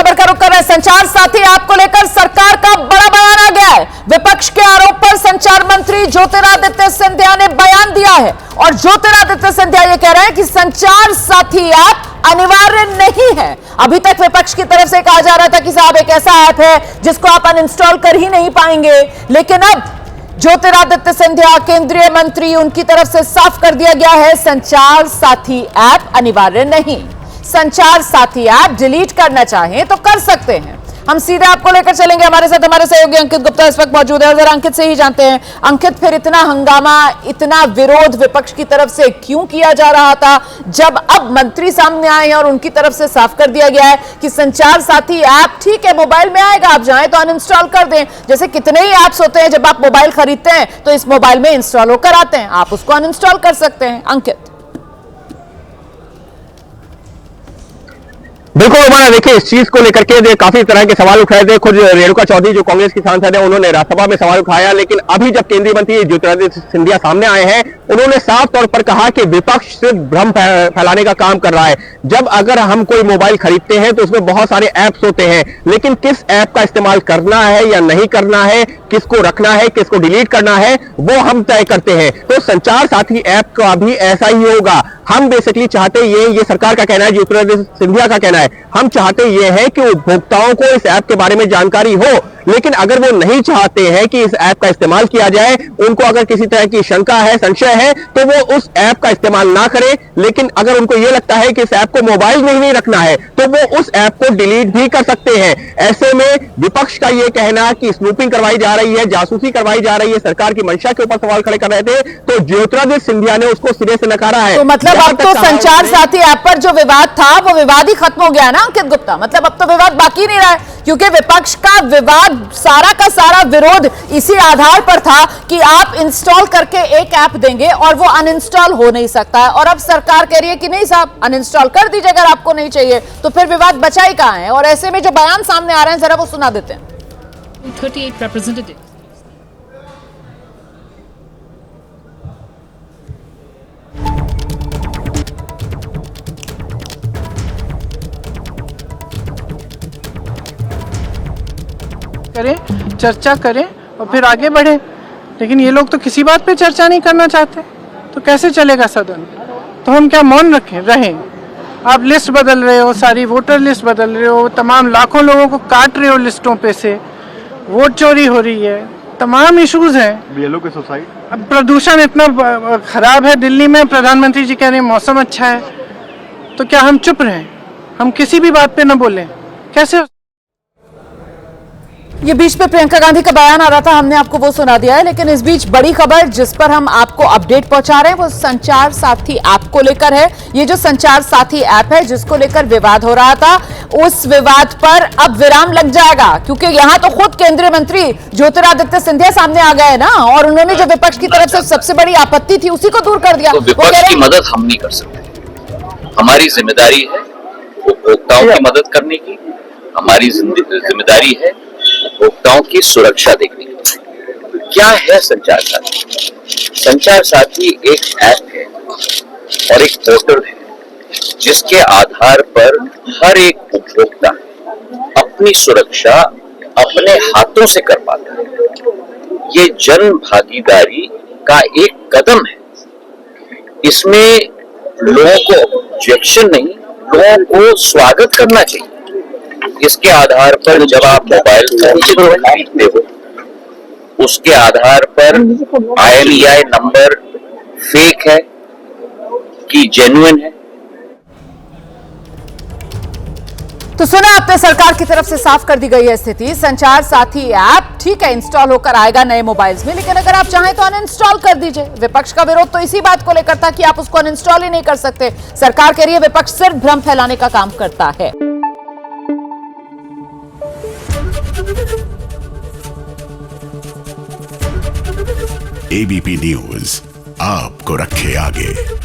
खबर का रुख कर रहे हैं। संचार साथी ऐप को लेकर सरकार का बड़ा बयान आ गया है। विपक्ष के आरोप पर संचार मंत्री ज्योतिरादित्य सिंधिया ने बयान दिया है और ज्योतिरादित्य सिंधिया ये कह रहे हैं कि संचार साथी ऐप अनिवार्य नहीं है। अभी तक विपक्ष की तरफ से कहा जा रहा था कि साहब एक ऐसा ऐप है जिसको आप अनइंस्टॉल कर ही नहीं पाएंगे, लेकिन अब ज्योतिरादित्य सिंधिया केंद्रीय मंत्री उनकी तरफ से साफ कर दिया गया है, संचार साथी ऐप अनिवार्य नहीं। संचार साथी ऐप डिलीट करना चाहें तो कर सकते हैं। हम सीधे आपको लेकर चलेंगे, हमारे साथ हमारे सहयोगी अंकित गुप्ता इस वक्त मौजूद है और जरा अंकित से ही जानते हैं। अंकित, फिर इतना हंगामा, इतना विरोध विपक्ष की तरफ से क्यों किया जा रहा था, जब अब मंत्री सामने आए हैं और उनकी तरफ से साफ कर दिया गया है कि संचार साथी ऐप ठीक है मोबाइल में आएगा, आप चाहें तो अनइंस्टॉल कर दें। जैसे कितने ही ऐप्स होते हैं, जब आप मोबाइल खरीदते हैं तो इस मोबाइल में इंस्टॉल होकर आते हैं, आप उसको अनइंस्टॉल कर सकते हैं। अंकित, बिल्कुल हमारा देखिए इस चीज को लेकर के काफी तरह के सवाल उठाए थे। खुद रेणुका चौधरी जो कांग्रेस की सांसद है उन्होंने राज्यसभा में सवाल उठाया, लेकिन अभी जब केंद्रीय मंत्री ज्योतिरादित्य सिंधिया सामने आए हैं उन्होंने साफ तौर पर कहा कि विपक्ष सिर्फ भ्रम फैलाने का काम कर रहा है। जब अगर हम कोई मोबाइल खरीदते हैं तो उसमें बहुत सारे ऐप्स होते हैं, लेकिन किस ऐप का इस्तेमाल करना है या नहीं करना है, किसको रखना है, किसको डिलीट करना है, वो हम तय करते हैं। तो संचार साथी ऐप का भी ऐसा ही होगा। हम बेसिकली चाहते ये सरकार का कहना है, ज्योतिरादित्य सिंधिया का कहना है, हम चाहते ये है कि उपभोक्ताओं को इस ऐप के बारे में जानकारी हो, लेकिन अगर वो नहीं चाहते हैं कि इस ऐप का इस्तेमाल किया जाए, उनको अगर किसी तरह की शंका है, संशय है, तो वो उस ऐप का इस्तेमाल ना करें। लेकिन अगर उनको ये लगता है कि इस ऐप को मोबाइल में ही नहीं रखना है तो वो उस ऐप को डिलीट भी कर सकते हैं। ऐसे में विपक्ष का ये कहना कि स्नूपिंग करवाई जा रही है, जासूसी करवाई जा रही है, सरकार की मंशा के ऊपर सवाल खड़े कर रहे थे, तो ज्योतिरादित्य सिंधिया ने उसको सिरे से नकारा है। तो मतलब अब तो संचार साथी ऐप पर जो विवाद था वो विवाद ही खत्म हो गया ना अंकित गुप्ता? मतलब अब तो विवाद बाकी नहीं रहा है, क्योंकि विपक्ष का विवाद, सारा का सारा विरोध इसी आधार पर था कि आप इंस्टॉल करके एक ऐप देंगे और वो अनइंस्टॉल हो नहीं सकता है, और अब सरकार कह रही है कि नहीं साहब अनइंस्टॉल कर दीजिए अगर आपको नहीं चाहिए। तो फिर विवाद बचा ही कहां है? और ऐसे में जो बयान सामने आ रहे हैं जरा वो सुना देते हैं। 38 representatives. करें, चर्चा करें और फिर आगे बढ़े, लेकिन ये लोग तो किसी बात पे चर्चा नहीं करना चाहते, तो कैसे चलेगा सदन? तो हम क्या मौन रहें? आप लिस्ट बदल रहे हो, सारी वोटर लिस्ट बदल रहे हो, तमाम लाखों लोगों को काट रहे हो लिस्टों पे से, वोट चोरी हो रही है, तमाम इश्यूज हैं। बीएलओ के सोसाइटी, अब प्रदूषण इतना खराब है दिल्ली में, प्रधानमंत्री जी कह रहे हैं मौसम अच्छा है, तो क्या हम चुप रहें? हम किसी भी बात पे न बोलें? कैसे? ये बीच में प्रियंका गांधी का बयान आ रहा था, हमने आपको वो सुना दिया है, लेकिन इस बीच बड़ी खबर जिस पर हम आपको अपडेट पहुंचा रहे हैं वो संचार साथी ऐप को लेकर है। ये जो संचार साथी ऐप है जिसको लेकर विवाद हो रहा था, उस विवाद पर अब विराम लग जाएगा, क्योंकि यहां तो खुद केंद्रीय मंत्री ज्योतिरादित्य सिंधिया सामने आ गए ना, और उन्होंने जो विपक्ष की तरफ से सबसे बड़ी आपत्ति थी उसी को दूर कर दिया। तो विपक्ष की मदद हम नहीं कर सकते। हमारी जिम्मेदारी है उपभोक्ताओं की मदद करने की, हमारी जिम्मेदारी है उपभोक्ताओं की सुरक्षा देखने की। क्या है संचार साथी? संचार साथी एक ऐप है और एक पोर्टल है जिसके आधार पर हर एक उपभोक्ता अपनी सुरक्षा अपने हाथों से कर पाता है। ये जन भागीदारी का एक कदम है। इसमें लोगों को ऑब्जेक्शन नहीं, लोगों को स्वागत करना चाहिए। इसके आधार पर जब आप मोबाइल फोन खरीदते हो, उसके आधार पर IMEI नंबर फेक है कि जेन्युइन है। तो सुना आपने, सरकार की तरफ से साफ कर दी गई है स्थिति। संचार साथी ऐप ठीक है इंस्टॉल होकर आएगा नए मोबाइल्स में, लेकिन अगर आप चाहें तो अनइंस्टॉल कर दीजिए। विपक्ष का विरोध तो इसी बात को लेकर था कि आप उसको अनइंस्टॉल ही नहीं कर सकते। सरकार कह रही है विपक्ष सिर्फ भ्रम फैलाने का काम करता है। ABP न्यूज आपको रखे आगे।